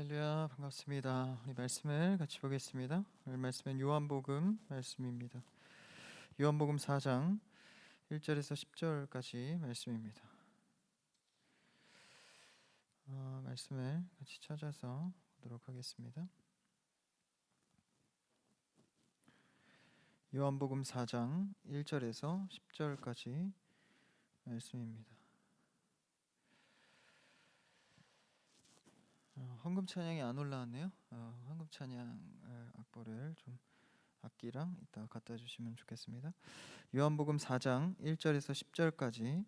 할렐루야, 반갑습니다. 우리 말씀을 같이 보겠습니다. 오늘 말씀은 요한복음 말씀입니다. 요한복음 4장 1절에서 10절까지 말씀입니다. 말씀을 같이 찾아서 보도록 하겠습니다. 요한복음 4장 1절에서 10절까지 말씀입니다. 헌금 찬양이 안 올라왔네요. 헌금 찬양 악보를 좀 악기랑 이따 갖다 주시면 좋겠습니다. 요한복음 4장 1절에서 10절까지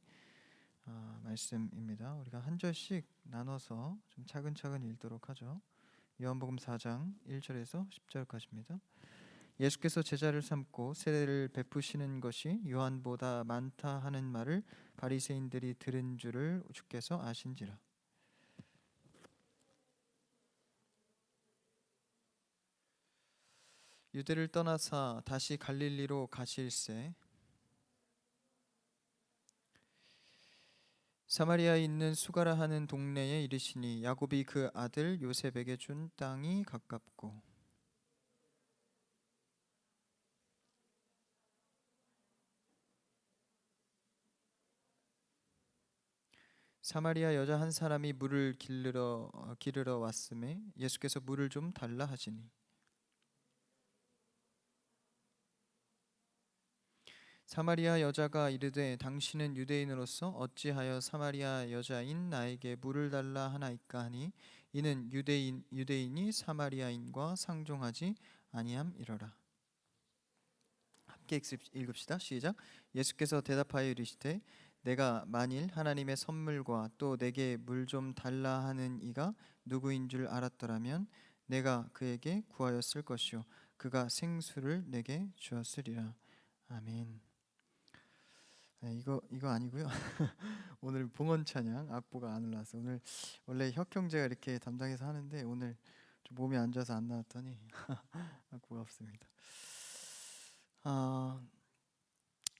말씀입니다. 우리가 한 절씩 나눠서 좀 차근차근 읽도록 하죠. 요한복음 4장 1절에서 10절까지입니다. 예수께서 제자를 삼고 세례를 베푸시는 것이 요한보다 많다 하는 말을 바리새인들이 들은 줄을 주께서 아신지라. 유대를 떠나사 다시 갈릴리로 가실새 사마리아에 있는 수가라 하는 동네에 이르시니 야곱이 그 아들 요셉에게 준 땅이 가깝고 사마리아 여자 한 사람이 물을 기르러 왔음에 예수께서 물을 좀 달라 하시니 사마리아 여자가 이르되 당신은 유대인으로서 어찌하여 사마리아 여자인 나에게 물을 달라 하나이까 하니 이는 유대인이 사마리아인과 상종하지 아니함이러라. 함께 읽읍시다. 시작. 예수께서 대답하여 이르시되 내가 만일 하나님의 선물과 또 내게 물 좀 달라 하는 이가 누구인 줄 알았더라면 내가 그에게 구하였을 것이요 그가 생수를 내게 주었으리라. 아멘. 네, 이거 아니고요. 오늘 봉헌 찬양 악보가 안 올라서 오늘 원래 혁 형제가 이렇게 담당해서 하는데 오늘 좀 몸이 안 좋아서 안 나왔더니 악보가 없습니다.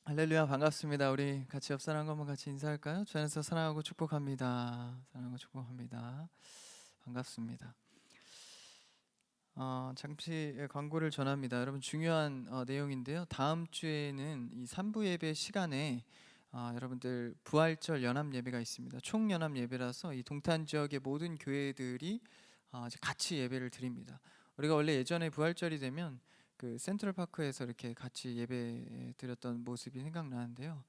할렐루야, 반갑습니다. 우리 같이 옆 사람 한번 같이 인사할까요? 주 안에서 사랑하고 축복합니다. 사랑하고 축복합니다. 반갑습니다. 잠시 광고를 전합니다. 여러분 중요한 내용인데요. 다음 주에는 이 3부 예배 시간에 여러분들 부활절 연합 예배가 있습니다. 총 연합 예배라서 이 동탄 지역의 모든 교회들이 이제 같이 예배를 드립니다. 우리가 원래 예전에 부활절이 되면 그 센트럴파크에서 이렇게 같이 예배 드렸던 모습이 생각나는데요.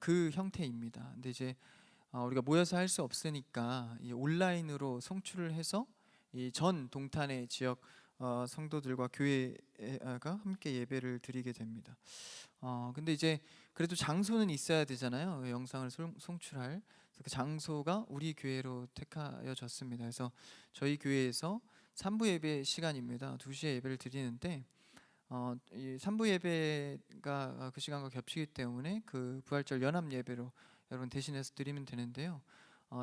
그 형태입니다. 근데 이제 우리가 모여서 할 수 없으니까 이 온라인으로 송출을 해서 이 전 동탄의 지역 성도들과 교회가 함께 예배를 드리게 됩니다. 근데 이제 그래도 장소는 있어야 되잖아요. 그 영상을 송출할. 그래서 그 장소가 우리 교회로 택하여졌습니다. 그래서 저희 교회에서 3부 예배 시간입니다. 2시에 예배를 드리는데 이 3부 예배가 그 시간과 겹치기 때문에 그 부활절 연합 예배로 여러분 대신해서 드리면 되는데요.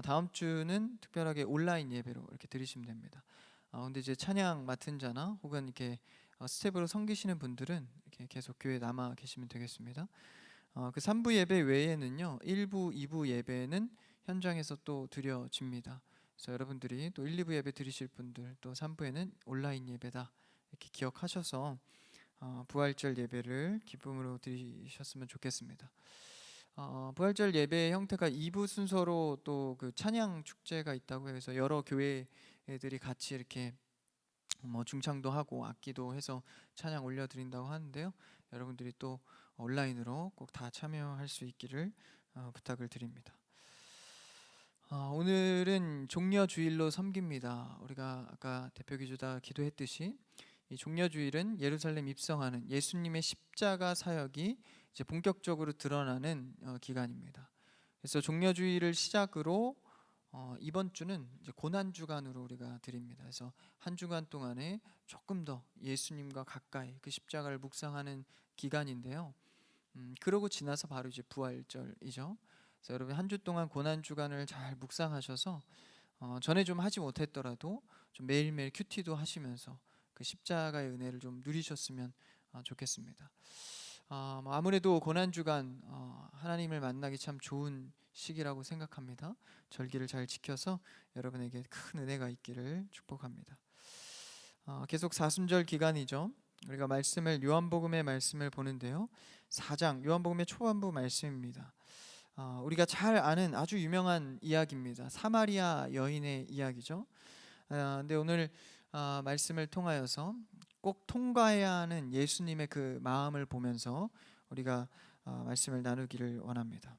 다음 주는 특별하게 온라인 예배로 이렇게 드리시면 됩니다. 근데 이제 찬양 맡은 자나 혹은 이렇게 스텝으로 섬기시는 분들은 이렇게 계속 교회에 남아 계시면 되겠습니다. 그 3부 예배 외에는요, 1부, 2부 예배는 현장에서 또 드려집니다. 그래서 여러분들이 또 1, 2부 예배 드리실 분들, 또 3부에는 온라인 예배다 이렇게 기억하셔서 부활절 예배를 기쁨으로 드리셨으면 좋겠습니다. 부활절 예배 형태가 2부 순서로 또 그 찬양 축제가 있다고 해서 여러 교회들이 같이 이렇게 뭐 중창도 하고 악기도 해서 찬양 올려드린다고 하는데요. 여러분들이 또 온라인으로 꼭 다 참여할 수 있기를 부탁을 드립니다. 오늘은 종려주일로 섬깁니다. 우리가 아까 대표 기도다 기도했듯이 이 종려주일은 예루살렘 입성하는 예수님의 십자가 사역이 이제 본격적으로 드러나는 기간입니다. 그래서 종려주일을 시작으로 이번 주는 이제 고난 주간으로 우리가 드립니다. 그래서 한 주간 동안에 조금 더 예수님과 가까이 그 십자가를 묵상하는 기간인데요. 그러고 지나서 바로 이제 부활절이죠. 그래서 여러분 한 주 동안 고난 주간을 잘 묵상하셔서 전에 좀 하지 못했더라도 좀 매일매일 큐티도 하시면서 그 십자가의 은혜를 좀 누리셨으면 좋겠습니다. 아무래도 고난 주간 하나님을 만나기 참 좋은 시기라고 생각합니다. 절기를 잘 지켜서 여러분에게 큰 은혜가 있기를 축복합니다. 계속 사순절 기간이죠. 우리가 말씀을 요한복음의 말씀을 보는데요. 4장 요한복음의 초반부 말씀입니다. 우리가 잘 아는 아주 유명한 이야기입니다. 사마리아 여인의 이야기죠. 근데 오늘 말씀을 통하여서 꼭 통과해야 하는 예수님의 그 마음을 보면서 우리가 말씀을 나누기를 원합니다.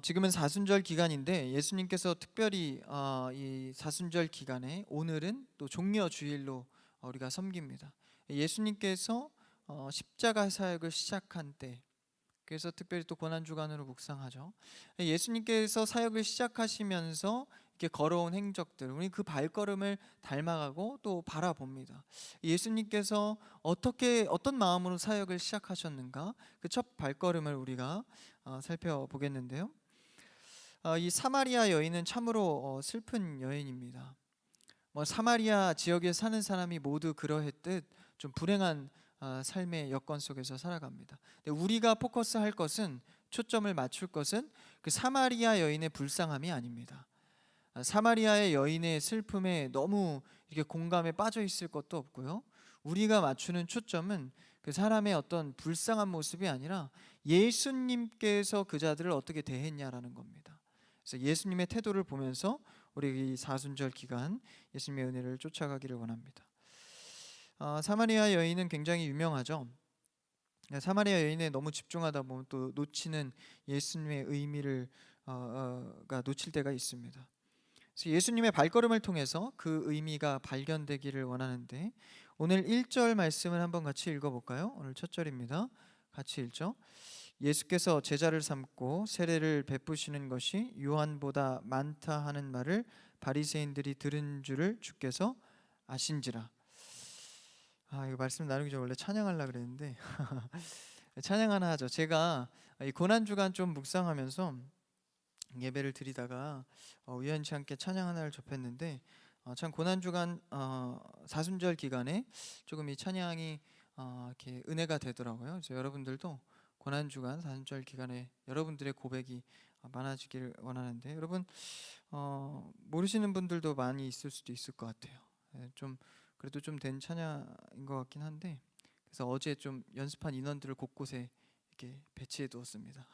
지금은 사순절 기간인데 예수님께서 특별히 이 사순절 기간에 오늘은 또 종려 주일로 우리가 섬깁니다. 예수님께서 십자가 사역을 시작한 때, 그래서 특별히 또 고난 주간으로 묵상하죠. 예수님께서 사역을 시작하시면서 이렇게 걸어온 행적들, 우리 그 발걸음을 닮아가고 또 바라봅니다. 예수님께서 어떤 마음으로 사역을 시작하셨는가, 그 첫 발걸음을 우리가 살펴보겠는데요. 이 사마리아 여인은 참으로 슬픈 여인입니다. 사마리아 지역에 사는 사람이 모두 그러했듯 좀 불행한 삶의 여건 속에서 살아갑니다. 우리가 포커스할 것은, 초점을 맞출 것은 그 사마리아 여인의 불쌍함이 아닙니다. 사마리아의 여인의 슬픔에 너무 이렇게 공감에 빠져 있을 것도 없고요. 우리가 맞추는 초점은 그 사람의 어떤 불쌍한 모습이 아니라 예수님께서 그 자들을 어떻게 대했냐라는 겁니다. 그래서 예수님의 태도를 보면서 우리 이 사순절 기간 예수님의 은혜를 쫓아가기를 원합니다. 사마리아 여인은 굉장히 유명하죠. 사마리아 여인에 너무 집중하다 보면 또 놓치는 예수님의 의미를 놓칠 때가 있습니다. 그래서 예수님의 발걸음을 통해서 그 의미가 발견되기를 원하는데, 오늘 1절 말씀을 한번 같이 읽어볼까요? 오늘 첫 절입니다. 같이 읽죠. 예수께서 제자를 삼고 세례를 베푸시는 것이 요한보다 많다 하는 말을 바리새인들이 들은 줄을 주께서 아신지라. 이거 말씀 나누기 전에 원래 찬양하려고 그랬는데 찬양 하나 하죠. 제가 이 고난 주간 좀 묵상하면서 예배를 드리다가 우연치 않게 찬양 하나를 접했는데, 참 고난 주간 사순절 기간에 조금 이 찬양이 이렇게 은혜가 되더라고요. 그래서 여러분들도 고난 주간 사순절 기간에 여러분들의 고백이 많아지기를 원하는데, 여러분 모르시는 분들도 많이 있을 수도 있을 것 같아요. 좀 그래도 좀 된 찬양인 것 같긴 한데, 그래서 어제 좀 연습한 인원들을 곳곳에 이렇게 배치해 두었습니다.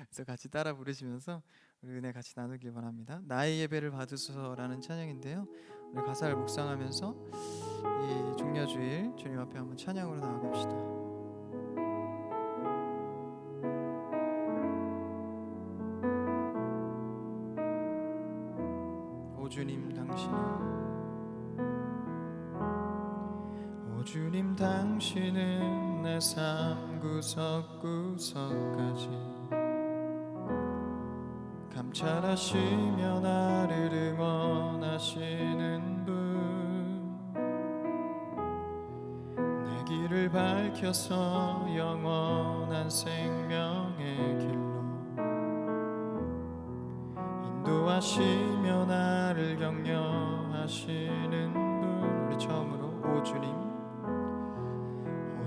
그래서 같이 따라 부르시면서 우리 은혜 같이 나누길 바랍니다. 나의 예배를 받으소서라는 찬양인데요. 우리 가사를 묵상하면서 이 종려주일 주님 앞에 한번 찬양으로 나아갑시다. 오 주님 당신은 내 삶 구석구석까지 감찰하시며 나를 응원하시는 분, 내 길을 밝혀서 영원한 생명의 길로 인도하시며 나를 격려하시는 분. 우리 처음으로 오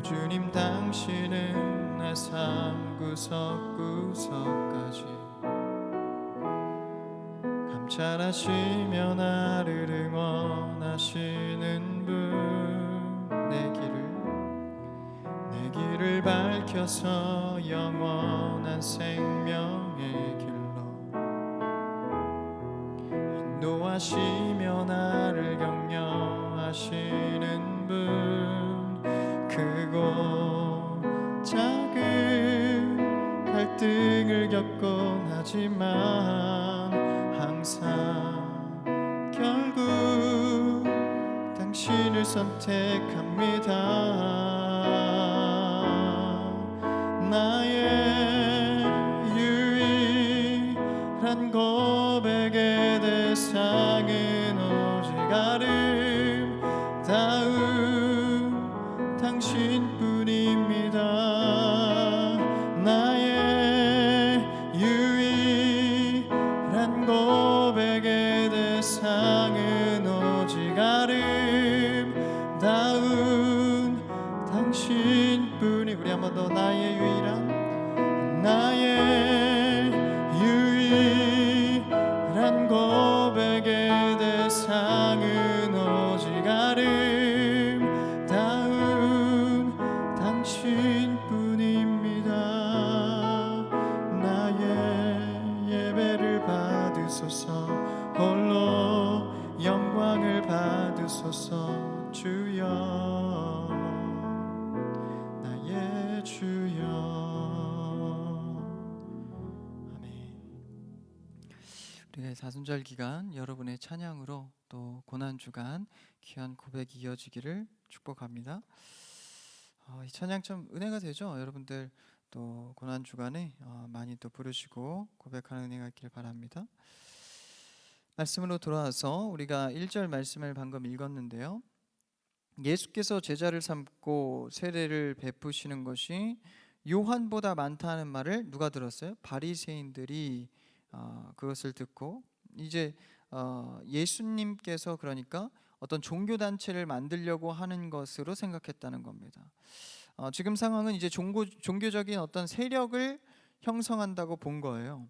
주님 당신은 내 삶 구석구석까지 감찰하시며 나를 응원하시는 분, 내 길을 밝혀서 영원한 생명의 길로 인도하시며 나를 격려하시는 분, 크고 작은 갈등을 겪곤 하지만 항상 결국 당신을 선택합니다. 나의 유일한 고백의 대상은 오직 아름다운 당신뿐입니다. 나의 유일한 고백의 대상은 오직 아름다운 당신 번 더 나의 유일한 고백의 대상은 오직 아름다운 당신뿐입니다. 나의 예배를 받으소서, 홀로 영광을 받으소서. 주여, 나의 주여. 아멘. 우리가 사순절 기간 여러분의 찬양으로 또 고난 주간 귀한 고백이 이어지기를 축복합니다. 이 찬양 참 은혜가 되죠. 여러분들 또 고난 주간에 많이 또 부르시고 고백하는 은혜가 있길 바랍니다. 말씀으로 돌아와서 우리가 1절 말씀을 방금 읽었는데요. 예수께서 제자를 삼고 세례를 베푸시는 것이 요한보다 많다는 말을 누가 들었어요? 바리새인들이 그것을 듣고 이제 예수님께서 그러니까 어떤 종교단체를 만들려고 하는 것으로 생각했다는 겁니다. 지금 상황은 이제 종교적인 어떤 세력을 형성한다고 본 거예요.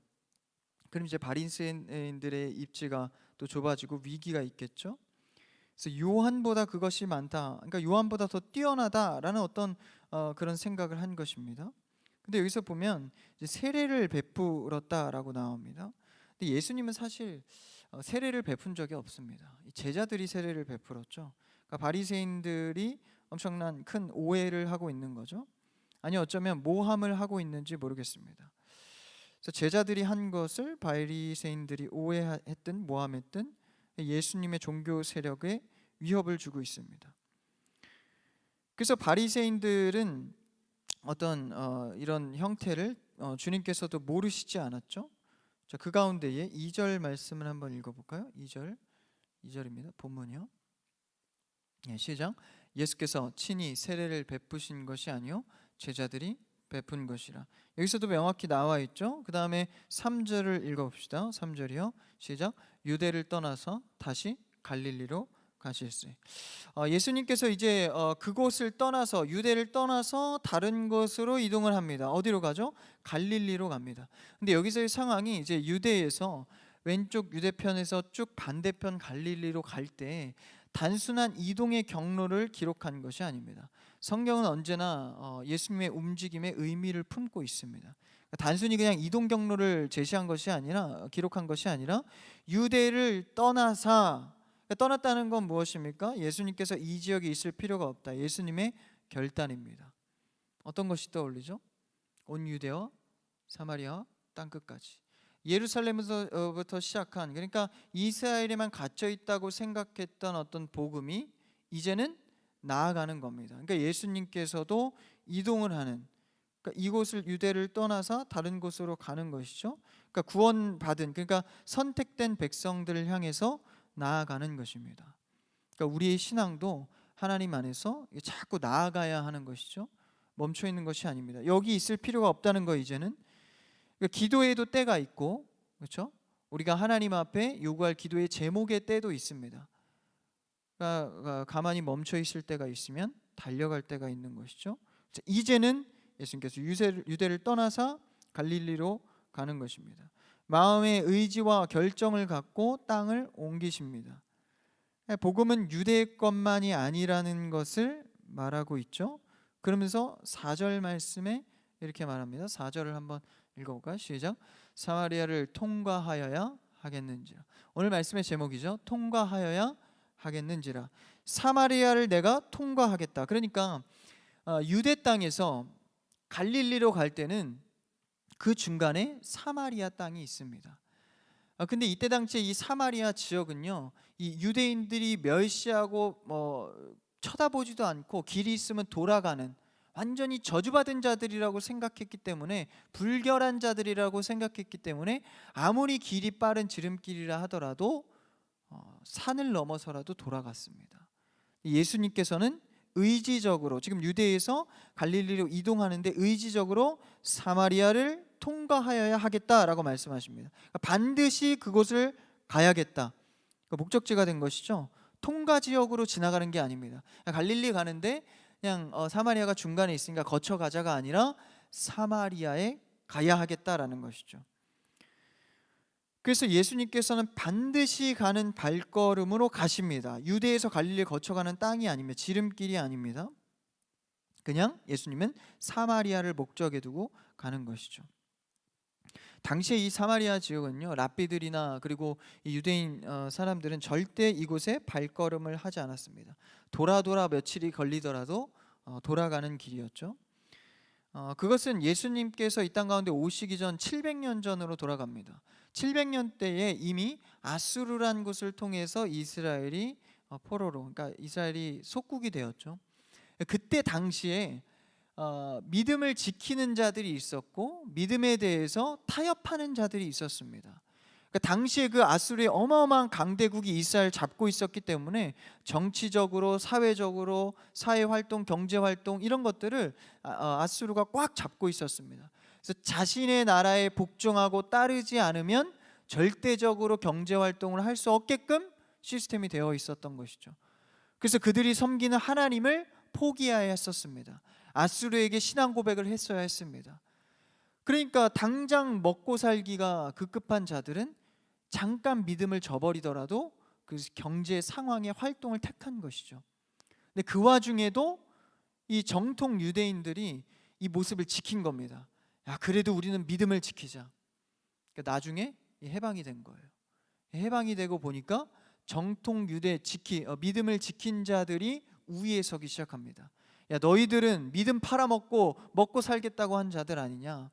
그럼 이제 바리새인들의 입지가 또 좁아지고 위기가 있겠죠. 그래서 요한보다 그것이 많다, 그러니까 요한보다 더 뛰어나다라는 어떤 그런 생각을 한 것입니다. 근데 여기서 보면 이제 세례를 베풀었다라고 나옵니다. 근데 예수님은 사실 세례를 베푼 적이 없습니다. 제자들이 세례를 베풀었죠. 그러니까 바리새인들이 엄청난 큰 오해를 하고 있는 거죠. 아니 어쩌면 모함을 하고 있는지 모르겠습니다. 그래서 제자들이 한 것을 바리새인들이 오해했든 모함했든 예수님의 종교 세력에 위협을 주고 있습니다. 그래서 바리새인들은 어떤 이런 형태를 주님께서도 모르시지 않았죠. 자, 그 가운데에 2절 말씀을 한번 읽어볼까요? 2절입니다. 본문이요. 네, 시작. 예수께서 친히 세례를 베푸신 것이 아니요 제자들이 베푼 것이라. 여기서도 명확히 나와 있죠. 그 다음에 3절을 읽어봅시다. 3절이요. 시작. 유대를 떠나서 다시 갈릴리로 가실세. 예수님께서 이제 그곳을 떠나서 유대를 떠나서 다른 곳으로 이동을 합니다. 어디로 가죠? 갈릴리로 갑니다. 근데 여기서의 상황이 이제 유대에서 왼쪽 유대편에서 쭉 반대편 갈릴리로 갈 때 단순한 이동의 경로를 기록한 것이 아닙니다. 성경은 언제나 예수님의 움직임의 의미를 품고 있습니다. 단순히 그냥 이동 경로를 제시한 것이 아니라 기록한 것이 아니라 유대를 떠났다는 건 무엇입니까? 예수님께서 이 지역에 있을 필요가 없다. 예수님의 결단입니다. 어떤 것이 떠올리죠? 온 유대와 사마리아 땅끝까지. 예루살렘부터 시작한, 그러니까 이스라엘에만 갇혀 있다고 생각했던 어떤 복음이 이제는 나아가는 겁니다. 그러니까 예수님께서도 이동을 하는, 그러니까 이곳을 유대를 떠나서 다른 곳으로 가는 것이죠. 그러니까 구원받은, 그러니까 선택된 백성들을 향해서 나아가는 것입니다. 그러니까 우리의 신앙도 하나님 안에서 자꾸 나아가야 하는 것이죠. 멈춰 있는 것이 아닙니다. 여기 있을 필요가 없다는 거. 이제는 그러니까 기도에도 때가 있고, 그렇죠? 우리가 하나님 앞에 요구할 기도의 제목의 때도 있습니다. 그러니까 가만히 멈춰 있을 때가 있으면 달려갈 때가 있는 것이죠. 이제는 예수님께서 유대를 떠나서 갈릴리로 가는 것입니다. 마음의 의지와 결정을 갖고 땅을 옮기십니다. 복음은 유대의 것만이 아니라는 것을 말하고 있죠. 그러면서 4절 말씀에 이렇게 말합니다. 4절을 한번 읽어볼까요? 시작. 사마리아를 통과하여야 하겠는지라. 오늘 말씀의 제목이죠. 통과하여야 하겠는지라. 사마리아를 내가 통과하겠다. 그러니까 유대 땅에서 갈릴리로 갈 때는 그 중간에 사마리아 땅이 있습니다. 근데 이때 당시에 이 사마리아 지역은요, 이 유대인들이 멸시하고 쳐다보지도 않고 길이 있으면 돌아가는 완전히 저주받은 자들이라고 생각했기 때문에, 불결한 자들이라고 생각했기 때문에 아무리 길이 빠른 지름길이라 하더라도 산을 넘어서라도 돌아갔습니다. 예수님께서는 의지적으로 지금 유대에서 갈릴리로 이동하는데 의지적으로 사마리아를 통과하여야 하겠다라고 말씀하십니다. 반드시 그곳을 가야겠다. 목적지가 된 것이죠. 통과 지역으로 지나가는 게 아닙니다. 갈릴리 가는데 그냥 사마리아가 중간에 있으니까 거쳐가자가 아니라 사마리아에 가야 하겠다라는 것이죠. 그래서 예수님께서는 반드시 가는 발걸음으로 가십니다. 유대에서 갈릴리에 거쳐가는 땅이 아닙니다. 지름길이 아닙니다. 그냥 예수님은 사마리아를 목적에 두고 가는 것이죠. 당시에 이 사마리아 지역은요, 랍비들이나 그리고 이 유대인 사람들은 절대 이곳에 발걸음을 하지 않았습니다. 돌아 며칠이 걸리더라도 돌아가는 길이었죠. 그것은 예수님께서 이 땅 가운데 오시기 전 700년 전으로 돌아갑니다. 700년 때에 이미 아수르란 곳을 통해서 이스라엘이 포로로, 그러니까 이스라엘이 속국이 되었죠. 그때 당시에 믿음을 지키는 자들이 있었고 믿음에 대해서 타협하는 자들이 있었습니다. 그러니까 당시에 그 아수르의 어마어마한 강대국이 이스라엘 잡고 있었기 때문에 정치적으로, 사회적으로, 사회활동, 경제활동 이런 것들을 아수르가 꽉 잡고 있었습니다. 그래서 자신의 나라에 복종하고 따르지 않으면 절대적으로 경제활동을 할 수 없게끔 시스템이 되어 있었던 것이죠. 그래서 그들이 섬기는 하나님을 포기해야 했었습니다. 아수르에게 신앙 고백을 했어야 했습니다. 그러니까 당장 먹고 살기가 급급한 자들은 잠깐 믿음을 저버리더라도 그 경제 상황의 활동을 택한 것이죠. 근데 그 와중에도 이 정통 유대인들이 이 모습을 지킨 겁니다. 야, 그래도 우리는 믿음을 지키자. 그러니까 나중에 해방이 된 거예요. 해방이 되고 보니까 정통 유대 믿음을 지킨 자들이 우위에 서기 시작합니다. 야, 너희들은 믿음 팔아먹고 먹고 살겠다고 한 자들 아니냐.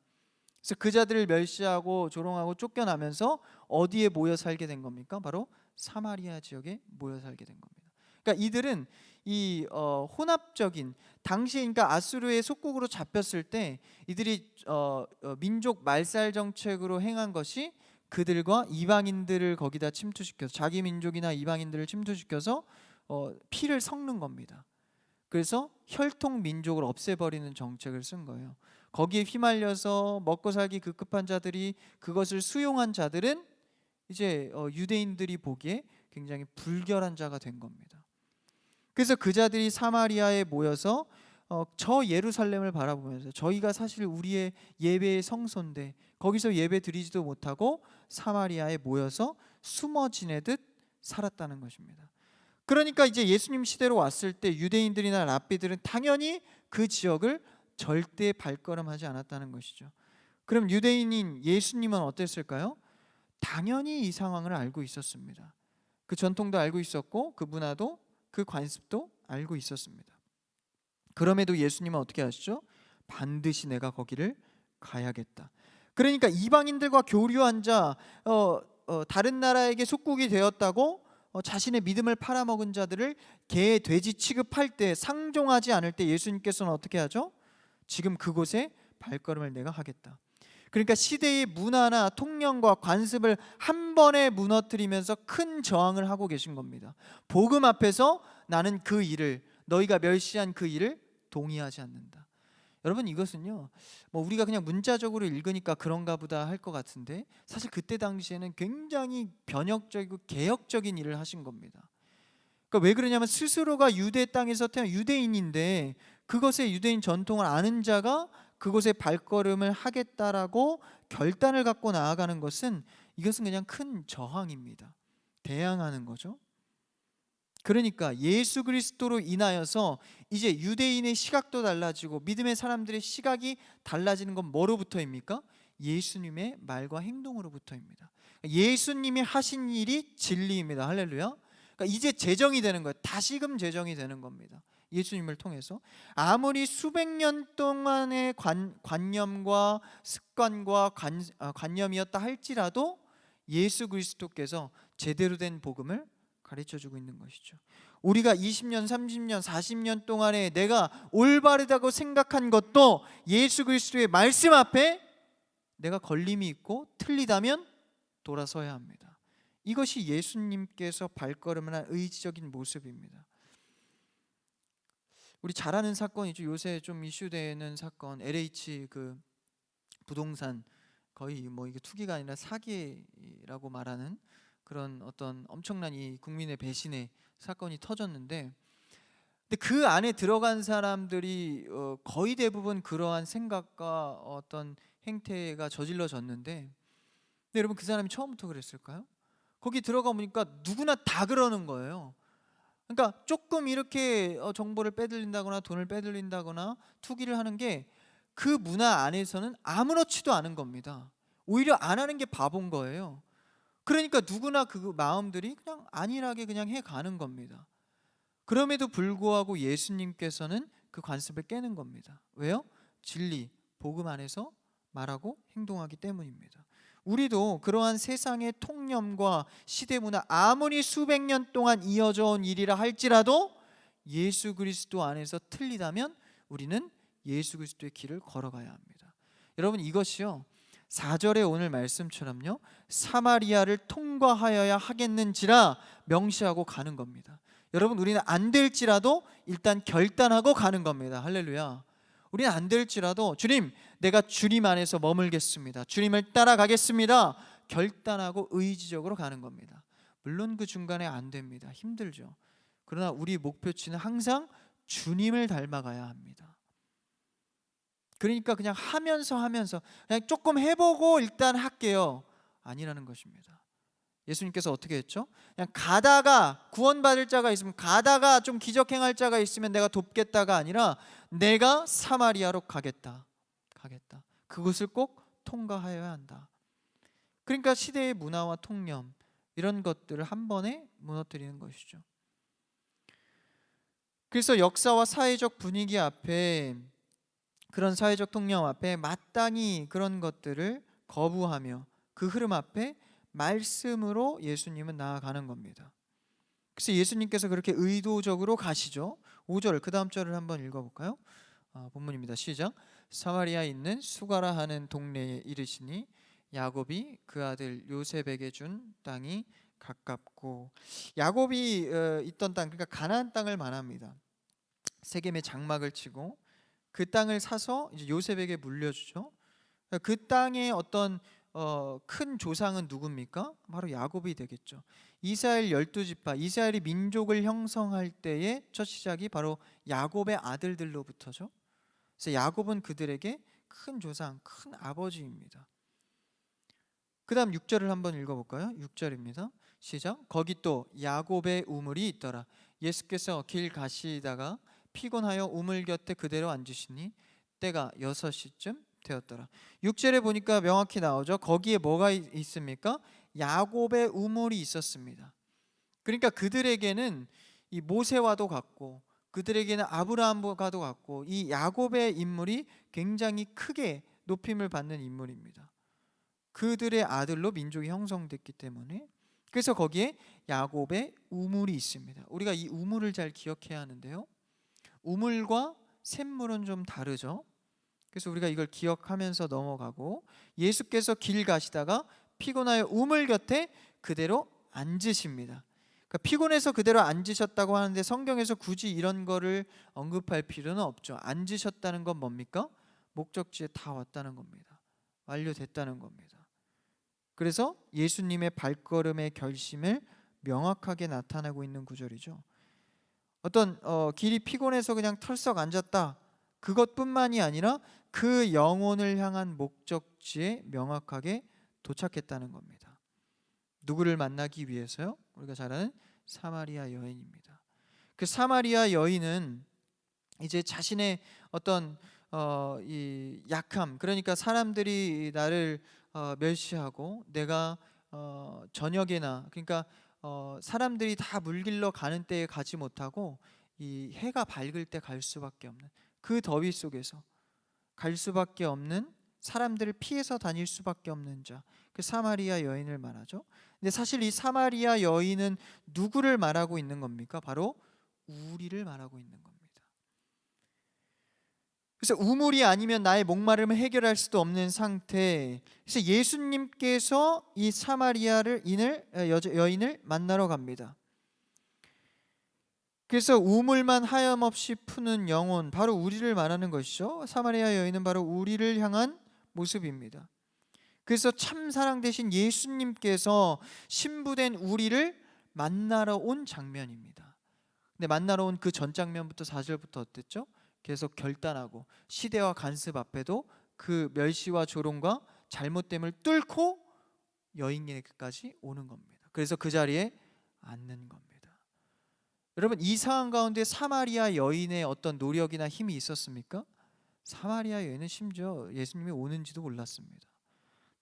그래서 그 자들을 멸시하고 조롱하고 쫓겨나면서 어디에 모여 살게 된 겁니까? 바로 사마리아 지역에 모여 살게 된 겁니다. 그러니까 이들은 이 혼합적인 당시에, 그러니까 아수르의 속국으로 잡혔을 때 이들이 민족 말살 정책으로 행한 것이 그들과 이방인들을 거기다 침투시켜서, 자기 민족이나 이방인들을 침투시켜서 피를 섞는 겁니다. 그래서 혈통 민족을 없애버리는 정책을 쓴 거예요. 거기에 휘말려서 먹고 살기 급급한 자들이, 그것을 수용한 자들은 이제 유대인들이 보기에 굉장히 불결한 자가 된 겁니다. 그래서 그 자들이 사마리아에 모여서 저 예루살렘을 바라보면서, 저희가 사실 우리의 예배의 성소인데 거기서 예배 드리지도 못하고 사마리아에 모여서 숨어 지내듯 살았다는 것입니다. 그러니까 이제 예수님 시대로 왔을 때 유대인들이나 랍비들은 당연히 그 지역을 절대 발걸음하지 않았다는 것이죠. 그럼 유대인인 예수님은 어땠을까요? 당연히 이 상황을 알고 있었습니다. 그 전통도 알고 있었고 그 문화도, 그 관습도 알고 있었습니다. 그럼에도 예수님은 어떻게 하시죠? 반드시 내가 거기를 가야겠다. 그러니까 이방인들과 교류한 자, 다른 나라에게 속국이 되었다고 자신의 믿음을 팔아먹은 자들을 개, 돼지 취급할 때, 상종하지 않을 때 예수님께서는 어떻게 하죠? 지금 그곳에 발걸음을 내가 하겠다. 그러니까 시대의 문화나 통념과 관습을 한 번에 무너뜨리면서 큰 저항을 하고 계신 겁니다. 복음 앞에서 나는 그 일을, 너희가 멸시한 그 일을 동의하지 않는다. 여러분, 이것은요, 우리가 그냥 문자적으로 읽으니까 그런가 보다 할 것 같은데 사실 그때 당시에는 굉장히 변혁적이고 개혁적인 일을 하신 겁니다. 그러니까 왜 그러냐면 스스로가 유대 땅에서 태어난 유대인인데 그것의 유대인 전통을 아는 자가 그곳에 발걸음을 하겠다라고 결단을 갖고 나아가는 것은, 이것은 그냥 큰 저항입니다. 대항하는 거죠. 그러니까 예수 그리스도로 인하여서 이제 유대인의 시각도 달라지고 믿음의 사람들의 시각이 달라지는 건 뭐로부터입니까? 예수님의 말과 행동으로부터입니다. 예수님이 하신 일이 진리입니다. 할렐루야. 그러니까 이제 제정이 되는 거예요. 다시금 제정이 되는 겁니다. 예수님을 통해서. 아무리 수백 년 동안의 관념과 습관과 관념이었다 할지라도 예수 그리스도께서 제대로 된 복음을 가르쳐주고 있는 것이죠. 우리가 20년, 30년, 40년 동안에 내가 올바르다고 생각한 것도 예수 그리스도의 말씀 앞에 내가 걸림이 있고 틀리다면 돌아서야 합니다. 이것이 예수님께서 발걸음을 한 의지적인 모습입니다. 우리 잘 아는 사건이죠. 요새 좀 이슈되는 사건, LH 그 부동산, 거의 이게 투기가 아니라 사기라고 말하는 그런 어떤 엄청난 이 국민의 배신의 사건이 터졌는데, 근데 그 안에 들어간 사람들이 거의 대부분 그러한 생각과 어떤 행태가 저질러졌는데, 근데 여러분 그 사람이 처음부터 그랬을까요? 거기 들어가 보니까 누구나 다 그러는 거예요. 그러니까 조금 이렇게 정보를 빼들린다거나 돈을 빼들린다거나 투기를 하는 게 그 문화 안에서는 아무렇지도 않은 겁니다. 오히려 안 하는 게 바본 거예요. 그러니까 누구나 그 마음들이 그냥 안일하게 그냥 해 가는 겁니다. 그럼에도 불구하고 예수님께서는 그 관습을 깨는 겁니다. 왜요? 진리, 복음 안에서 말하고 행동하기 때문입니다. 우리도 그러한 세상의 통념과 시대 문화, 아무리 수백 년 동안 이어져 온 일이라 할지라도 예수 그리스도 안에서 틀리다면 우리는 예수 그리스도의 길을 걸어가야 합니다. 여러분, 이것이요 4절의 오늘 말씀처럼요 사마리아를 통과하여야 하겠는지라 명시하고 가는 겁니다. 여러분, 우리는 안 될지라도 일단 결단하고 가는 겁니다. 할렐루야. 우리는 안 될지라도 주님, 내가 주님 안에서 머물겠습니다, 주님을 따라가겠습니다, 결단하고 의지적으로 가는 겁니다. 물론 그 중간에 안 됩니다. 힘들죠. 그러나 우리 목표치는 항상 주님을 닮아가야 합니다. 그러니까 그냥 하면서 그냥 조금 해보고 일단 할게요, 아니라는 것입니다. 예수님께서 어떻게 했죠? 그냥 가다가 구원받을 자가 있으면, 가다가 좀 기적행할 자가 있으면 내가 돕겠다가 아니라 내가 사마리아로 가겠다. 그것을 꼭 통과하여야 한다. 그러니까 시대의 문화와 통념, 이런 것들을 한 번에 무너뜨리는 것이죠. 그래서 역사와 사회적 분위기 앞에, 그런 사회적 통념 앞에 마땅히 그런 것들을 거부하며 그 흐름 앞에 말씀으로 예수님은 나아가는 겁니다. 그래서 예수님께서 그렇게 의도적으로 가시죠. 5절 그 다음 절을 한번 읽어볼까요? 본문입니다. 시작. 사마리아에 있는 수가라 하는 동네에 이르시니 야곱이 그 아들 요셉에게 준 땅이 가깝고, 야곱이 있던 땅, 그러니까 가나안 땅을 말합니다. 세겜에 장막을 치고 그 땅을 사서 이제 요셉에게 물려주죠. 그 땅의 어떤 큰 조상은 누굽니까? 바로 야곱이 되겠죠. 이스라엘 12지파, 이스라엘이 민족을 형성할 때의 첫 시작이 바로 야곱의 아들들로부터죠. 그래서 야곱은 그들에게 큰 조상, 큰 아버지입니다. 그 다음 6절을 한번 읽어볼까요? 6절입니다. 시작. 거기 또 야곱의 우물이 있더라. 예수께서 길 가시다가 피곤하여 우물 곁에 그대로 앉으시니 때가 6시쯤 되었더라. 6절에 보니까 명확히 나오죠. 거기에 뭐가 있습니까? 야곱의 우물이 있었습니다. 그러니까 그들에게는 이 모세와도 같고, 그들에게는 아브라함과도 같고, 이 야곱의 인물이 굉장히 크게 높임을 받는 인물입니다. 그들의 아들로 민족이 형성됐기 때문에. 그래서 거기에 야곱의 우물이 있습니다. 우리가 이 우물을 잘 기억해야 하는데요, 우물과 샘물은 좀 다르죠. 그래서 우리가 이걸 기억하면서 넘어가고, 예수께서 길 가시다가 피곤하여 우물 곁에 그대로 앉으십니다. 그러니까 피곤해서 그대로 앉으셨다고 하는데 성경에서 굳이 이런 거를 언급할 필요는 없죠. 앉으셨다는 건 뭡니까? 목적지에 다 왔다는 겁니다. 완료됐다는 겁니다. 그래서 예수님의 발걸음의 결심을 명확하게 나타내고 있는 구절이죠. 어떤 길이 피곤해서 그냥 털썩 앉았다, 그것뿐만이 아니라 그 영혼을 향한 목적지에 명확하게 도착했다는 겁니다. 누구를 만나기 위해서요? 우리가 잘 아는 사마리아 여인입니다. 그 사마리아 여인은 이제 자신의 어떤 이 약함, 그러니까 사람들이 나를 멸시하고 내가 저녁에나, 그러니까 사람들이 다 물길러 가는 때에 가지 못하고 이 해가 밝을 때 갈 수밖에 없는, 그 더위 속에서 갈 수밖에 없는, 사람들을 피해서 다닐 수밖에 없는 자, 그 사마리아 여인을 말하죠. 근데 사실 이 사마리아 여인은 누구를 말하고 있는 겁니까? 바로 우리를 말하고 있는 겁니다. 그래서 우물이 아니면 나의 목마름을 해결할 수도 없는 상태. 그래서 예수님께서 이 사마리아를 여인을 만나러 갑니다. 그래서 우물만 하염없이 푸는 영혼, 바로 우리를 말하는 것이죠. 사마리아 여인은 바로 우리를 향한 모습입니다. 그래서 참 사랑 되신 예수님께서 신부된 우리를 만나러 온 장면입니다. 근데 만나러 온 그 전 장면부터 4절부터 어땠죠? 계속 결단하고 시대와 간섭 앞에도 그 멸시와 조롱과 잘못됨을 뚫고 여인에게까지 오는 겁니다. 그래서 그 자리에 앉는 겁니다. 여러분, 이 상황 가운데 사마리아 여인의 어떤 노력이나 힘이 있었습니까? 사마리아 여인은 심지어 예수님이 오는지도 몰랐습니다.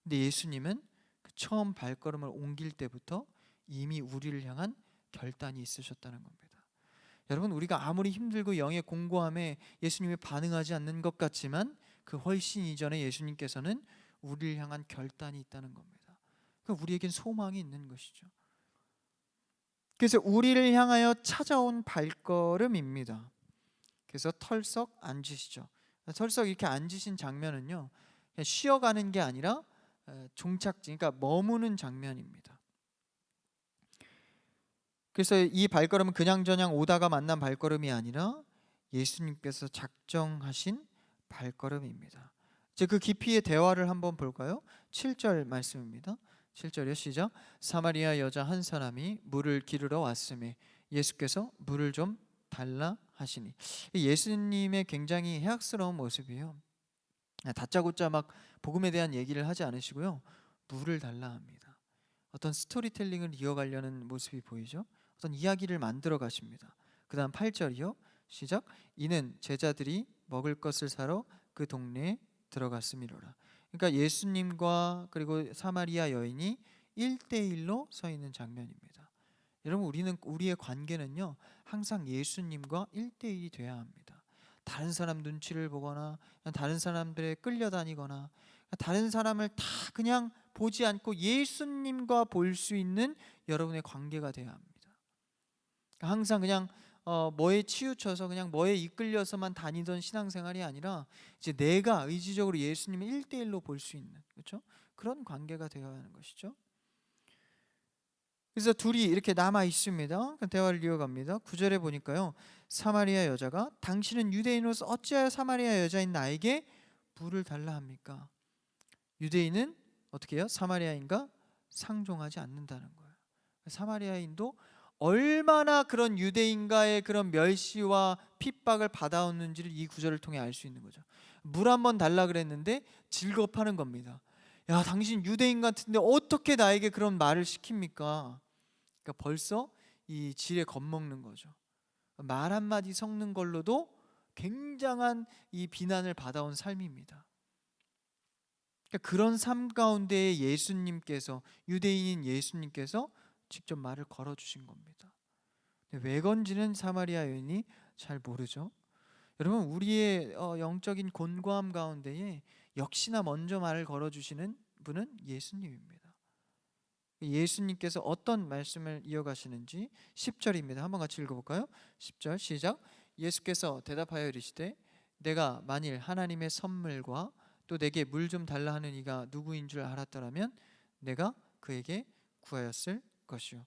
근데 예수님은 그 처음 발걸음을 옮길 때부터 이미 우리를 향한 결단이 있으셨다는 겁니다. 여러분, 우리가 아무리 힘들고 영의 공고함에 예수님이 반응하지 않는 것 같지만 그 훨씬 이전에 예수님께서는 우리를 향한 결단이 있다는 겁니다. 그러니까 우리에겐 소망이 있는 것이죠. 그래서 우리를 향하여 찾아온 발걸음입니다. 그래서 털썩 앉으시죠. 털썩 이렇게 앉으신 장면은요, 그냥 쉬어가는 게 아니라 종착지, 그러니까 머무는 장면입니다. 그래서 이 발걸음은 그냥저냥 오다가 만난 발걸음이 아니라 예수님께서 작정하신 발걸음입니다. 이제 그 깊이의 대화를 한번 볼까요? 7절 말씀입니다. 7절이요, 시작. 사마리아 여자 한 사람이 물을 기르러 왔음에 예수께서 물을 좀 달라 하시니. 예수님의 굉장히 해악스러운 모습이에요. 다짜고짜 막 복음에 대한 얘기를 하지 않으시고요, 물을 달라 합니다. 어떤 스토리텔링을 이어가려는 모습이 보이죠. 어떤 이야기를 만들어 가십니다. 그 다음 8절이요, 시작. 이는 제자들이 먹을 것을 사러 그 동네에 들어갔음이로라. 그러니까 예수님과 그리고 사마리아 여인이 1대1로 서 있는 장면입니다. 여러분, 우리의 관계는요, 항상 예수님과 1대1이 돼야 합니다. 다른 사람 눈치를 보거나 다른 사람들에 끌려다니거나 다른 사람을 다 그냥 보지 않고 예수님과 볼 수 있는 여러분의 관계가 돼야 합니다. 항상 그냥 뭐에 치우쳐서 그냥 뭐에 이끌려서만 다니던 신앙생활이 아니라 이제 내가 의지적으로 예수님을 1대1로 볼 수 있는, 그렇죠? 그런 관계가 되어야 하는 것이죠. 그래서 둘이 이렇게 남아 있습니다. 대화를 이어갑니다. 9절에 보니까요, 사마리아 여자가 당신은 유대인으로서 어찌하여 사마리아 여자인 나에게 물을 달라 합니까? 유대인은 어떻게 해요? 사마리아인과 상종하지 않는다는 거예요. 사마리아인도 얼마나 그런 유대인과의 그런 멸시와 핍박을 받아왔는지를 이 구절을 통해 알 수 있는 거죠. 물 한 번 달라 그랬는데 질겁하는 겁니다. 야, 당신 유대인 같은데 어떻게 나에게 그런 말을 시킵니까? 그러니까 벌써 이 지레 겁먹는 거죠. 말 한마디 섞는 걸로도 굉장한 이 비난을 받아온 삶입니다. 그러니까 그런 삶 가운데 예수님께서, 유대인인 예수님께서 직접 말을 걸어주신 겁니다. 왜 건지는 사마리아 여인이 잘 모르죠. 여러분, 우리의 영적인 곤고함 가운데에 역시나 먼저 말을 걸어주시는 분은 예수님입니다. 예수님께서 어떤 말씀을 이어가시는지 10절입니다. 한번 같이 읽어볼까요? 10절 시작. 예수께서 대답하여 이르시되 내가 만일 하나님의 선물과 또 내게 물 좀 달라 하는 이가 누구인 줄 알았더라면 내가 그에게 구하였을 것이요.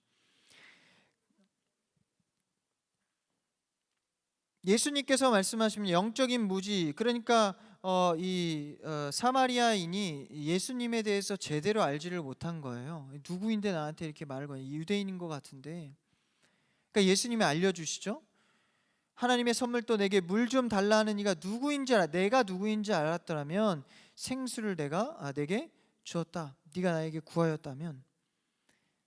예수님께서 말씀하시면 영적인 무지, 그러니까 사마리아인이 예수님에 대해서 제대로 알지를 못한 거예요. 누구인데 나한테 이렇게 말을 거냐, 유대인인 것 같은데. 그러니까 예수님이 알려주시죠. 하나님의 선물 또 내게 물 좀 달라 하는 이가 내가 누구인지 알았더라면 생수를 내게 주었다. 네가 나에게 구하였다면.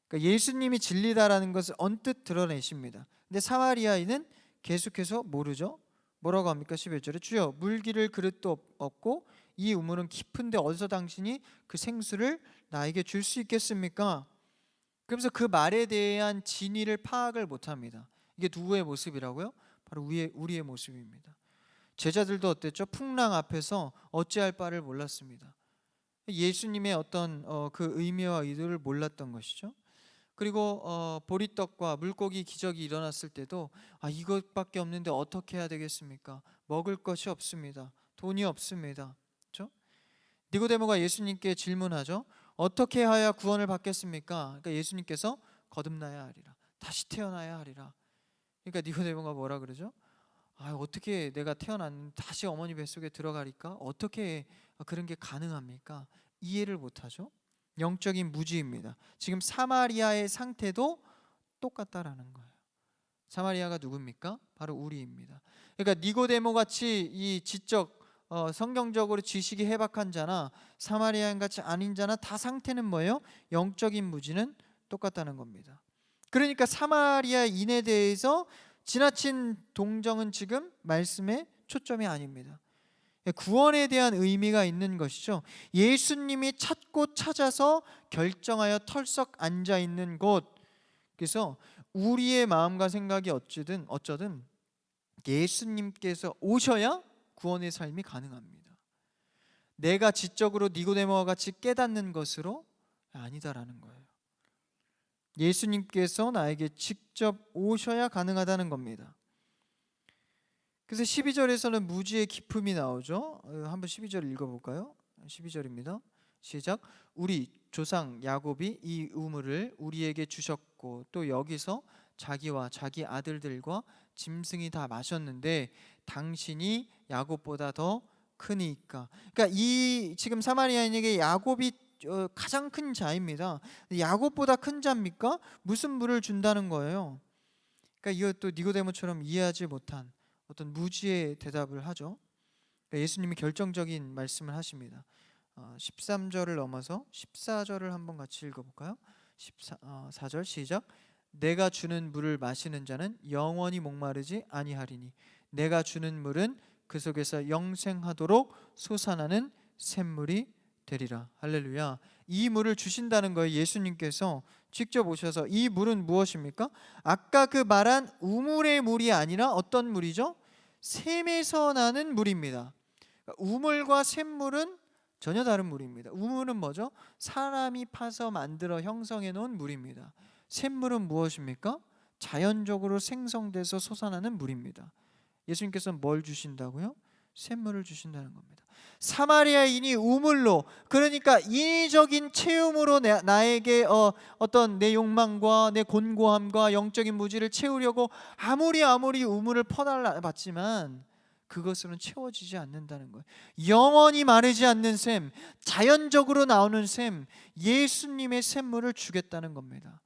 그러니까 예수님이 진리다라는 것을 언뜻 드러내십니다. 근데 사마리아인은 계속해서 모르죠. 뭐라고 합니까? 11절에 주여 물기를 그릇도 없고 이 우물은 깊은데 어디서 당신이 그 생수를 나에게 줄 수 있겠습니까? 그러면서 그 말에 대한 진위를 파악을 못합니다. 이게 누구의 모습이라고요? 바로 우리의 모습입니다. 제자들도 어땠죠? 풍랑 앞에서 어찌할 바를 몰랐습니다. 예수님의 어떤 그 의미와 의도를 몰랐던 것이죠. 그리고 보리떡과 물고기 기적이 일어났을 때도 이것밖에 없는데 어떻게 해야 되겠습니까? 먹을 것이 없습니다. 돈이 없습니다. 그렇죠? 니고데모가 예수님께 질문하죠. 어떻게 하야 구원을 받겠습니까? 그러니까 예수님께서 거듭나야 하리라. 다시 태어나야 하리라. 그러니까 니고데모가 뭐라 그러죠? 어떻게 내가 태어났는데 다시 어머니 뱃속에 들어가리까? 어떻게 그런 게 가능합니까? 이해를 못하죠. 영적인 무지입니다. 지금 사마리아의 상태도 똑같다라는 거예요. 사마리아가 누굽니까? 바로 우리입니다. 그러니까 니고데모 같이 이 지적 성경적으로 지식이 해박한 자나 사마리아인 같이 아닌 자나 다 상태는 뭐예요? 영적인 무지는 똑같다는 겁니다. 그러니까 사마리아인에 대해서 지나친 동정은 지금 말씀의 초점이 아닙니다. 구원에 대한 의미가 있는 것이죠. 예수님이 찾고 찾아서 결정하여 털썩 앉아 있는 곳. 그래서 우리의 마음과 생각이 어쩌든 예수님께서 오셔야 구원의 삶이 가능합니다. 내가 지적으로 니고데모와 같이 깨닫는 것으로 아니다라는 거예요. 예수님께서 나에게 직접 오셔야 가능하다는 겁니다. 그래서 12절에서는 무지의 기품이 나오죠. 한번 12절 읽어볼까요? 12절입니다. 시작. 우리 조상 야곱이 이 우물을 우리에게 주셨고 또 여기서 자기와 자기 아들들과 짐승이 다 마셨는데 당신이 야곱보다 더 크니까. 그러니까 이 지금 사마리아인에게 야곱이 가장 큰 자입니다. 야곱보다 큰 자입니까? 무슨 물을 준다는 거예요. 그러니까 이것도 니고데모처럼 이해하지 못한 어떤 무지의 대답을 하죠. 그러니까 예수님이 결정적인 말씀을 하십니다. 13절을 넘어서 14절을 한번 같이 읽어볼까요? 4절 시작. 내가 주는 물을 마시는 자는 영원히 목마르지 아니하리니 내가 주는 물은 그 속에서 영생하도록 솟아나는 샘물이 되리라. 할렐루야. 이 물을 주신다는 거예요. 예수님께서 직접 오셔서. 이 물은 무엇입니까? 아까 그 말한 우물의 물이 아니라 어떤 물이죠? 샘에서 나는 물입니다. 우물과 샘물은 전혀 다른 물입니다. 우물은 뭐죠? 사람이 파서 만들어 형성해 놓은 물입니다. 샘물은 무엇입니까? 자연적으로 생성돼서 솟아나는 물입니다. 예수님께서는 뭘 주신다고요? 샘물을 주신다는 겁니다. 사마리아인이 우물로, 그러니까 인위적인 체험으로 나에게 어떤 내 욕망과 내 곤고함과 영적인 무지를 채우려고 아무리 우물을 퍼달라 봤지만 그것으로는 채워지지 않는다는 거예요. 영원히 마르지 않는 샘, 자연적으로 나오는 샘, 예수님의 샘물을 주겠다는 겁니다.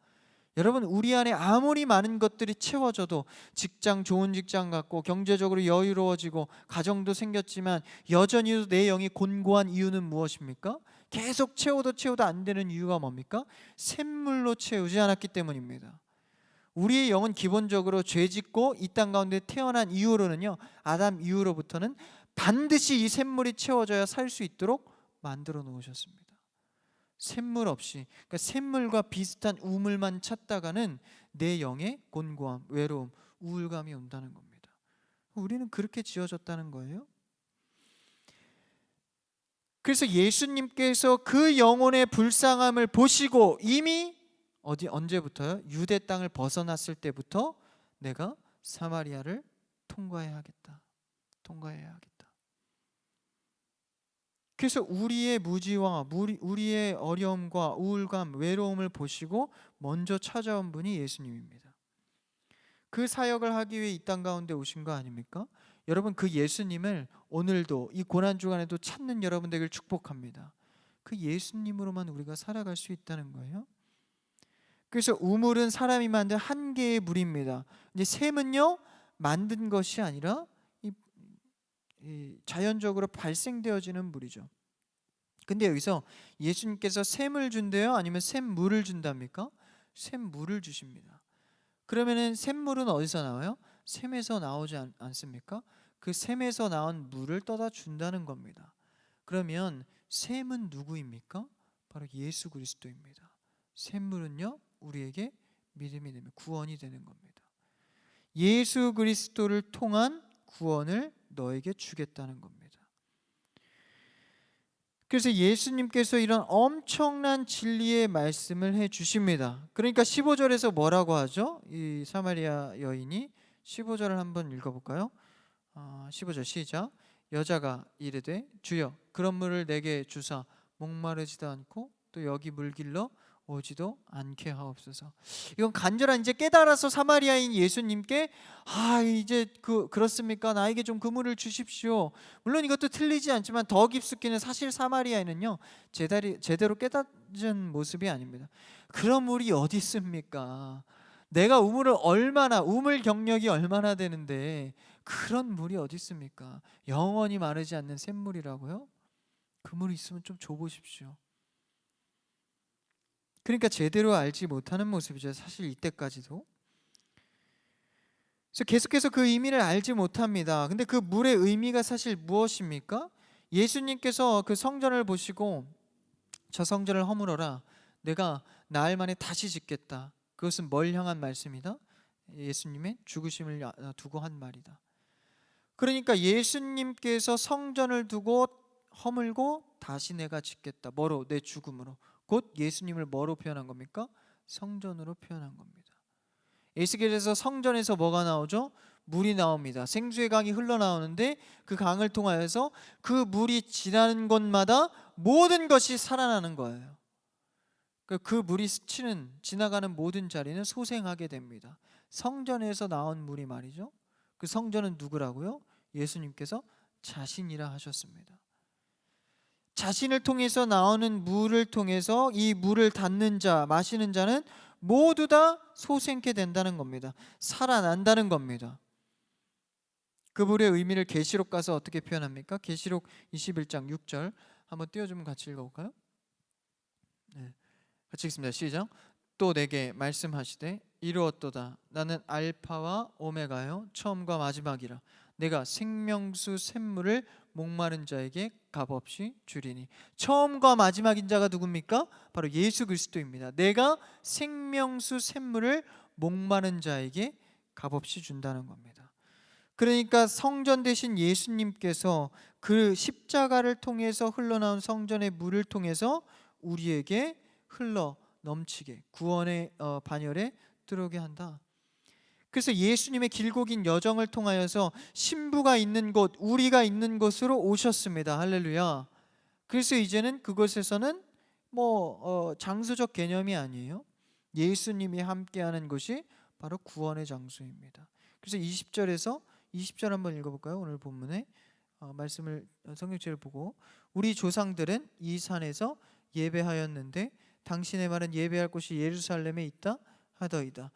여러분, 우리 안에 아무리 많은 것들이 채워져도 직장, 좋은 직장 갖고 경제적으로 여유로워지고 가정도 생겼지만 여전히도 내 영이 곤고한 이유는 무엇입니까? 계속 채워도 안 되는 이유가 뭡니까? 샘물로 채우지 않았기 때문입니다. 우리의 영은 기본적으로 죄짓고 이 땅 가운데 태어난 이후로는요, 아담 이후로부터는 반드시 이 샘물이 채워져야 살 수 있도록 만들어 놓으셨습니다. 샘물 없이, 그러니까 샘물과 비슷한 우물만 찾다가는 내 영의 곤고함, 외로움, 우울감이 온다는 겁니다. 우리는 그렇게 지어졌다는 거예요. 그래서 예수님께서 그 영혼의 불쌍함을 보시고 이미 언제부터요? 유대 땅을 벗어났을 때부터 내가 사마리아를 통과해야 하겠다. 그래서 우리의 무지와 우리의 어려움과 우울감, 외로움을 보시고 먼저 찾아온 분이 예수님입니다. 그 사역을 하기 위해 이 땅 가운데 오신 거 아닙니까? 여러분, 그 예수님을 오늘도 이 고난주간에도 찾는 여러분들을 축복합니다. 그 예수님으로만 우리가 살아갈 수 있다는 거예요. 그래서 우물은 사람이 만든 한 개의 물입니다. 이제 샘은요, 만든 것이 아니라 자연적으로 발생되어지는 물이죠. 근데 여기서 예수님께서 샘을 준대요? 아니면 샘물을 준답니까? 샘물을 주십니다. 그러면은 샘물은 어디서 나와요? 샘에서 나오지 않습니까? 그 샘에서 나온 물을 떠다 준다는 겁니다. 그러면 샘은 누구입니까? 바로 예수 그리스도입니다. 샘물은요, 우리에게 믿음이 되면 구원이 되는 겁니다. 예수 그리스도를 통한 구원을 너에게 주겠다는 겁니다. 그래서 예수님께서 이런 엄청난 진리의 말씀을 해 주십니다. 그러니까 15절에서 뭐라고 하죠? 이 사마리아 여인이 15절을 한번 읽어볼까요? 15절 시작. 여자가 이르되 주여 그런 물을 내게 주사 목마르지도 않고 또 여기 물 길러 오지도 않게 하옵소서. 이건 간절한 이제 깨달아서 사마리아인 예수님께 이제 그렇습니까? 나에게 좀 그 물을 주십시오. 물론 이것도 틀리지 않지만 더 깊숙이는 사실 사마리아인은요, 제대로 깨닫은 모습이 아닙니다. 그런 물이 어디 있습니까? 내가 우물 경력이 얼마나 되는데 그런 물이 어디 있습니까? 영원히 마르지 않는 샘물이라고요? 그 물이 있으면 좀 줘보십시오. 그러니까 제대로 알지 못하는 모습이죠. 사실 이때까지도. 그래서 계속해서 그 의미를 알지 못합니다. 근데 그 물의 의미가 사실 무엇입니까? 예수님께서 그 성전을 보시고 저 성전을 허물어라, 내가 나흘 만에 다시 짓겠다. 그것은 뭘 향한 말씀이다? 예수님의 죽으심을 두고 한 말이다. 그러니까 예수님께서 성전을 두고 허물고 다시 내가 짓겠다. 뭐로? 내 죽음으로. 곧 예수님을 뭐로 표현한 겁니까? 성전으로 표현한 겁니다. 에스겔에서 성전에서 뭐가 나오죠? 물이 나옵니다. 생수의 강이 흘러나오는데 그 강을 통하여서 그 물이 지나는 곳마다 모든 것이 살아나는 거예요. 그 물이 스치는 지나가는 모든 자리는 소생하게 됩니다. 성전에서 나온 물이 말이죠. 그 성전은 누구라고요? 예수님께서 자신이라 하셨습니다. 자신을 통해서 나오는 물을 통해서 이 물을 닿는 자, 마시는 자는 모두 다 소생케 된다는 겁니다. 살아난다는 겁니다. 그 물의 의미를 계시록 가서 어떻게 표현합니까? 계시록 21장 6절 한번 띄워주면 같이 읽어볼까요? 네, 같이 읽습니다. 시작. 또 내게 말씀하시되 이루었도다. 나는 알파와 오메가요 처음과 마지막이라. 내가 생명수 샘물을 목마른 자에게 값없이 주리니. 처음과 마지막인 자가 누굽니까? 바로 예수 그리스도입니다. 내가 생명수 샘물을 목마른 자에게 값없이 준다는 겁니다. 그러니까 성전 대신 예수님께서 그 십자가를 통해서 흘러나온 성전의 물을 통해서 우리에게 흘러 넘치게 구원의 반열에 들어오게 한다. 그래서 예수님의 길고 긴 여정을 통하여서 신부가 있는 곳, 우리가 있는 곳으로 오셨습니다. 할렐루야. 그래서 이제는 그곳에서는 장소적 개념이 아니에요. 예수님이 함께하는 곳이 바로 구원의 장소입니다. 그래서 20절 한번 읽어볼까요? 오늘 본문에 말씀을 성경책을 보고 우리 조상들은 이 산에서 예배하였는데 당신의 말은 예배할 곳이 예루살렘에 있다 하더이다.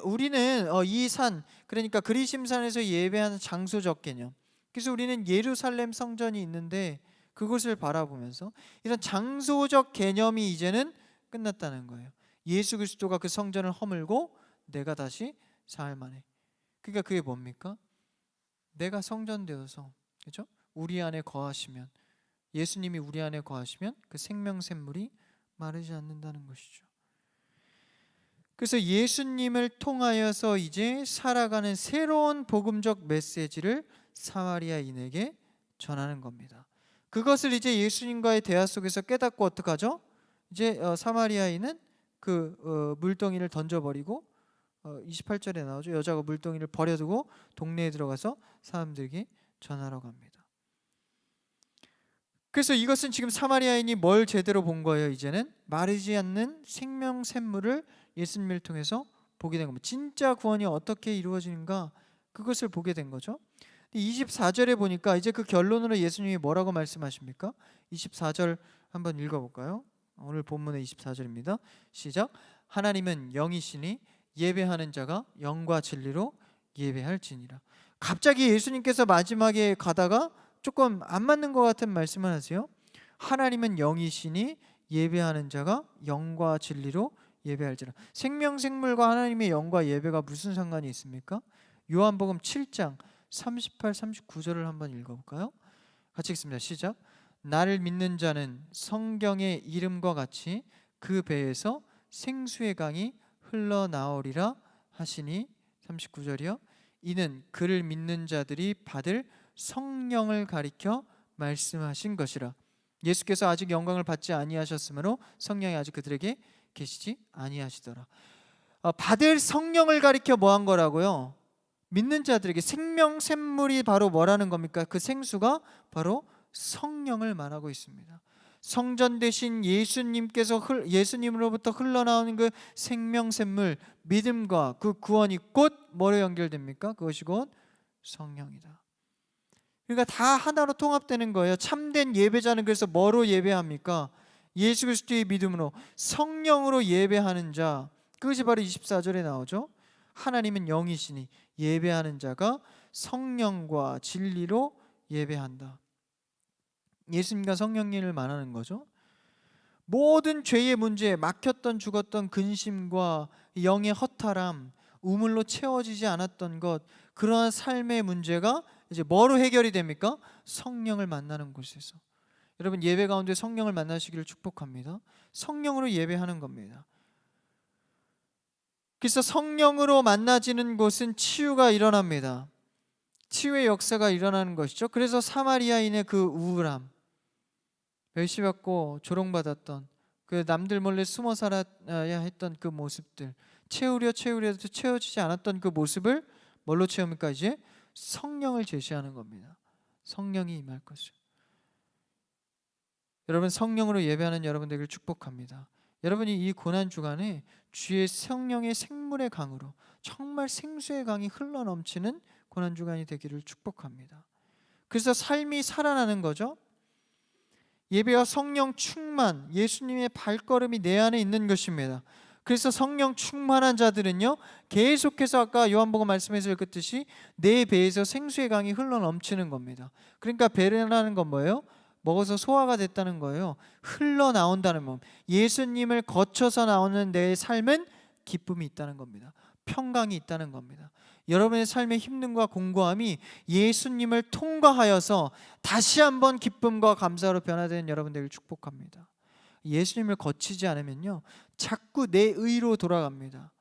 우리는 이 산, 그러니까 그리심산에서 예배하는 장소적 개념. 그래서 우리는 예루살렘 성전이 있는데 그곳을 바라보면서 이런 장소적 개념이 이제는 끝났다는 거예요. 예수 그리스도가 그 성전을 허물고 내가 다시 사흘 만에. 그러니까 그게 뭡니까? 내가 성전 되어서, 그렇죠? 우리 안에 거하시면, 예수님이 우리 안에 거하시면 그 생명샘물이 마르지 않는다는 것이죠. 그래서 예수님을 통하여서 이제 살아가는 새로운 복음적 메시지를 사마리아인에게 전하는 겁니다. 그것을 이제 예수님과의 대화 속에서 깨닫고 어떡하죠? 이제 사마리아인은 그 물동이를 던져버리고 28절에 나오죠. 여자가 물동이를 버려두고 동네에 들어가서 사람들에게 전하러 갑니다. 그래서 이것은 지금 사마리아인이 뭘 제대로 본 거예요? 이제는 마르지 않는 생명 샘물을 예수님을 통해서 보게 된 겁니다. 진짜 구원이 어떻게 이루어지는가, 그것을 보게 된 거죠. 24절에 보니까 이제 그 결론으로 예수님이 뭐라고 말씀하십니까? 24절 한번 읽어볼까요? 오늘 본문의 24절입니다. 시작. 하나님은 영이시니 예배하는 자가 영과 진리로 예배할지니라. 갑자기 예수님께서 마지막에 가다가 조금 안 맞는 것 같은 말씀을 하세요. 하나님은 영이시니 예배하는 자가 영과 진리로 예배할지라. 생명생물과 하나님의 영과 예배가 무슨 상관이 있습니까? 요한복음 7장 38, 39절을 한번 읽어볼까요? 같이 읽습니다. 시작. 나를 믿는 자는 성경의 이름과 같이 그 배에서 생수의 강이 흘러나오리라 하시니. 39절이요. 이는 그를 믿는 자들이 받을 성령을 가리켜 말씀하신 것이라. 예수께서 아직 영광을 받지 아니하셨으므로 성령이 아직 그들에게 계시지 아니하시더라. 받을 성령을 가리켜 뭐한 거라고요? 믿는 자들에게 생명 샘물이 바로 뭐라는 겁니까? 그 생수가 바로 성령을 말하고 있습니다. 성전 대신 예수님으로부터 흘러나오는 그 생명 샘물, 믿음과 그 구원이 곧 뭐로 연결됩니까? 그것이 곧 성령이다. 그러니까 다 하나로 통합되는 거예요. 참된 예배자는 그래서 뭐로 예배합니까? 예수 그리스도의 믿음으로 성령으로 예배하는 자, 그것이 바로 24절에 나오죠. 하나님은 영이시니 예배하는 자가 성령과 진리로 예배한다. 예수님과 성령님을 말하는 거죠. 모든 죄의 문제, 막혔던 죽었던 근심과 영의 허탈함, 우물로 채워지지 않았던 것, 그러한 삶의 문제가 이제 뭐로 해결이 됩니까? 성령을 만나는 곳에서. 여러분, 예배 가운데 성령을 만나시기를 축복합니다. 성령으로 예배하는 겁니다. 그래서 성령으로 만나지는 곳은 치유가 일어납니다. 치유의 역사가 일어나는 것이죠. 그래서 사마리아인의 그 우울함, 멸시받고 조롱받았던, 그 남들 몰래 숨어 살아야 했던 그 모습들, 채우려도 채워지지 않았던 그 모습을 뭘로 채웁니까? 이제 성령을 제시하는 겁니다. 성령이 임할 것을. 여러분, 성령으로 예배하는 여러분 되기를 축복합니다. 여러분이 이 고난 주간에 주의 성령의 생물의 강으로 정말 생수의 강이 흘러넘치는 고난 주간이 되기를 축복합니다. 그래서 삶이 살아나는 거죠. 예배와 성령 충만, 예수님의 발걸음이 내 안에 있는 것입니다. 그래서 성령 충만한 자들은요, 계속해서 아까 요한복음 말씀에서 읽었듯이 내 배에서 생수의 강이 흘러넘치는 겁니다. 그러니까 배라는 건 뭐예요? 먹어서 소화가 됐다는 거예요. 흘러나온다는 것. 예수님을 거쳐서 나오는 내 삶은 기쁨이 있다는 겁니다. 평강이 있다는 겁니다. 여러분의 삶의 힘듦과 공고함이 예수님을 통과하여서 다시 한번 기쁨과 감사로 변화되는 여러분 되기를 축복합니다. 예수님을 거치지 않으면요, 자꾸 내 의로 돌아갑니다.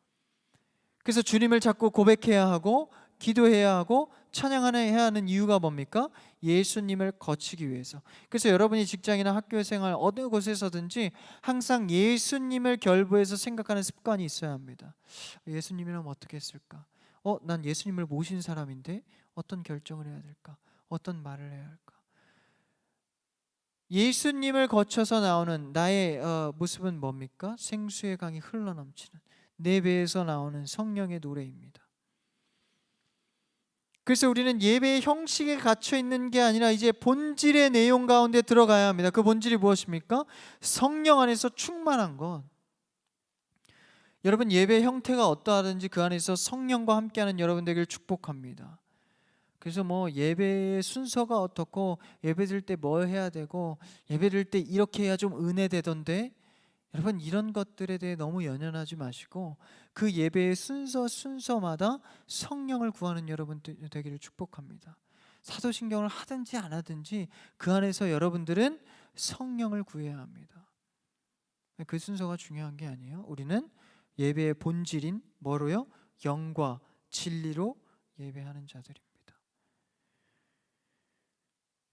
그래서 주님을 자꾸 고백해야 하고 기도해야 하고 찬양해야 하는 이유가 뭡니까? 예수님을 거치기 위해서. 그래서 여러분이 직장이나 학교 생활 어느 곳에서든지 항상 예수님을 결부해서 생각하는 습관이 있어야 합니다. 예수님이라면 어떻게 했을까? 난 예수님을 모신 사람인데 어떤 결정을 해야 될까? 어떤 말을 해야 할까? 예수님을 거쳐서 나오는 나의 모습은 뭡니까? 생수의 강이 흘러넘치는 내 배에서 나오는 성령의 노래입니다. 그래서 우리는 예배의 형식에 갇혀 있는 게 아니라 이제 본질의 내용 가운데 들어가야 합니다. 그 본질이 무엇입니까? 성령 안에서 충만한 것. 여러분, 예배 형태가 어떠하든지 그 안에서 성령과 함께하는 여러분 되기를 축복합니다. 그래서 뭐 예배의 순서가 어떻고 예배 드릴 때 뭐 해야 되고 예배 드릴 때 이렇게 해야 좀 은혜되던데, 여러분 이런 것들에 대해 너무 연연하지 마시고 그 예배의 순서마다 성령을 구하는 여러분 되기를 축복합니다. 사도신경을 하든지 안 하든지 그 안에서 여러분들은 성령을 구해야 합니다. 그 순서가 중요한 게 아니에요. 우리는 예배의 본질인 뭐로요? 영과 진리로 예배하는 자들입니다.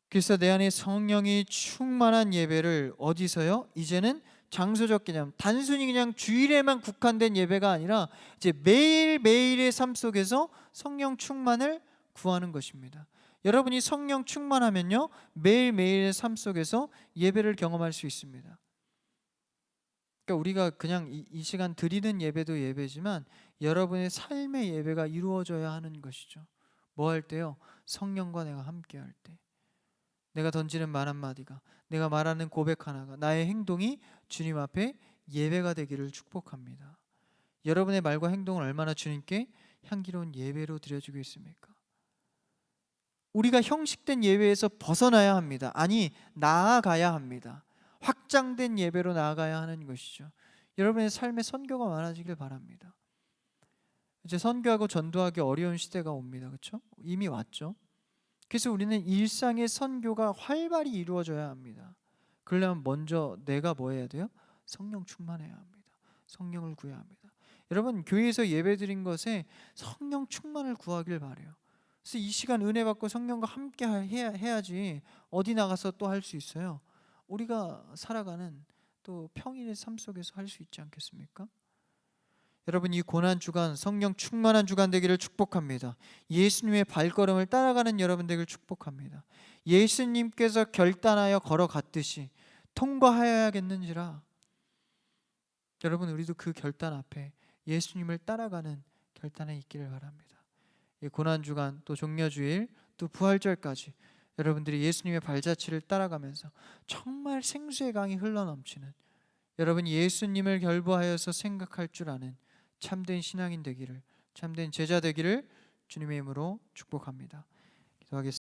그래서 내 안에 성령이 충만한 예배를 어디서요? 이제는 장소적 개념, 단순히 그냥 주일에만 국한된 예배가 아니라 이제 매일매일의 삶 속에서 성령 충만을 구하는 것입니다. 여러분이 성령 충만하면요, 매일매일의 삶 속에서 예배를 경험할 수 있습니다. 그러니까 우리가 그냥 이 시간 드리는 예배도 예배지만 여러분의 삶의 예배가 이루어져야 하는 것이죠. 뭐 할 때요? 성령과 내가 함께 할 때. 내가 던지는 말 한마디가, 내가 말하는 고백 하나가, 나의 행동이 주님 앞에 예배가 되기를 축복합니다. 여러분의 말과 행동을 얼마나 주님께 향기로운 예배로 드려지고 있습니까? 우리가 형식된 예배에서 벗어나야 합니다. 아니, 나아가야 합니다. 확장된 예배로 나아가야 하는 것이죠. 여러분의 삶에 선교가 많아지길 바랍니다. 이제 선교하고 전도하기 어려운 시대가 옵니다. 그렇죠? 이미 왔죠. 그래서 우리는 일상의 선교가 활발히 이루어져야 합니다. 그러려면 먼저 내가 뭐 해야 돼요? 성령 충만해야 합니다. 성령을 구해야 합니다. 여러분, 교회에서 예배드린 것에 성령 충만을 구하길 바래요. 그래서 이 시간 은혜 받고 성령과 함께 해야지 어디 나가서 또 할 수 있어요. 우리가 살아가는 또 평일의 삶 속에서 할 수 있지 않겠습니까? 여러분, 이 고난 주간 성령 충만한 주간 되기를 축복합니다. 예수님의 발걸음을 따라가는 여러분 되기를 축복합니다. 예수님께서 결단하여 걸어갔듯이 통과하여야겠는지라. 여러분, 우리도 그 결단 앞에 예수님을 따라가는 결단에 있기를 바랍니다. 이 고난 주간 또 종려주일 또 부활절까지 여러분들이 예수님의 발자취를 따라가면서 정말 생수의 강이 흘러넘치는, 여러분 예수님을 결부하여서 생각할 줄 아는 참된 신앙인 되기를, 참된 제자 되기를 주님의 이름으로 축복합니다. 기도하겠습니다.